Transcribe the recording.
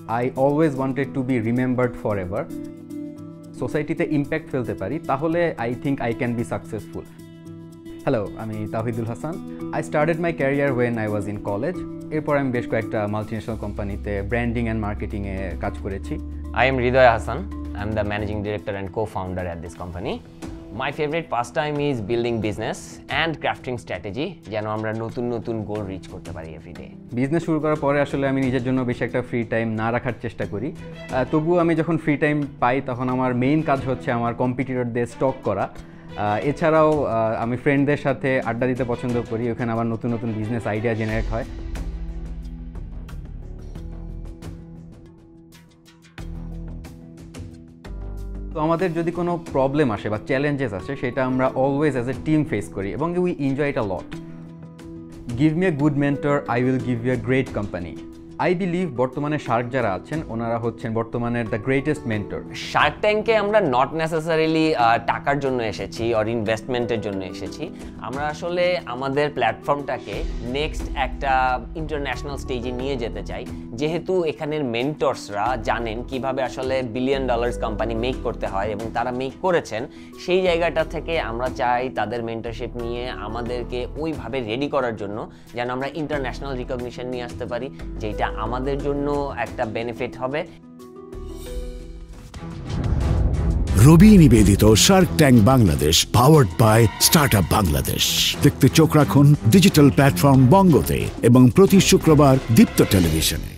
I always wanted to be remembered forever. সোসাইটিতে impact ফেলতে পারি তাহলে I think I can be successful. Hello, আমি Tawhidul Hasan. I started my career when I was in college. এরপর আমি বেশ কয়েকটা মাল্টিনেশনাল কোম্পানিতে ব্র্যান্ডিং অ্যান্ড মার্কেটিংয়ে কাজ করেছি। I am Hridoy Hassan. I am the managing director and co-founder at this company. My favorite pastime is building business and crafting strategy যেন আমরা নতুন গোল রিচ করতে পারি এভরিডে। বিজনেস শুরু করার পরে আসলে আমি নিজের জন্য বেশি একটা ফ্রি টাইম না রাখার চেষ্টা করি, তবুও আমি যখন ফ্রি টাইম পাই তখন আমার মেইন কাজ হচ্ছে আমার কম্পিটিটরদের স্টক করা। এছাড়াও আমি ফ্রেন্ডদের সাথে আড্ডা দিতে পছন্দ করি, ওখানে আমার নতুন বিজনেস আইডিয়া জেনারেট হয়। তো আমাদের যদি কোনো প্রবলেম আসে বা চ্যালেঞ্জেস আসে সেটা আমরা always as a team face করি এবং we enjoy it a lot. Give me a good mentor, I will give you a great company. I believe বর্তমানে শার্ক যারা আছেন ওনারা হচ্ছেন বর্তমানের দ্য গ্রেটেস্ট মেন্টর। শার্ক ট্যাঙ্কে আমরা নট নেসেসারিলি টাকার জন্য এসেছি অর ইনভেস্টমেন্টের জন্য এসেছি। আমরা আসলে আমাদের প্ল্যাটফর্মটাকে নেক্সট একটা ইন্টারন্যাশনাল স্টেজে নিয়ে যেতে চাই, যেহেতু এখানের মেন্টরসরা জানেন কিভাবে আসলে $1 বিলিয়ন কোম্পানি মেক করতে হয় এবং তারা মেক করেছেন। সেই জায়গাটা থেকে আমরা চাই তাদের মেন্টরশিপ নিয়ে আমাদেরকে ওইভাবে রেডি করার জন্য যেন আমরা ইন্টারন্যাশনাল রিকগনিশন নিয়ে আসতে পারি, যেটা আমাদের জন্য একটা বেনিফিট হবে। রবি নিবেদিত shark tank Bangladesh, powered by startup Bangladesh. দেখতে চোখ রাখুন ডিজিটাল প্ল্যাটফর্ম বঙ্গতে এবং প্রতি শুক্রবার দীপ্ত টেলিভিশনে।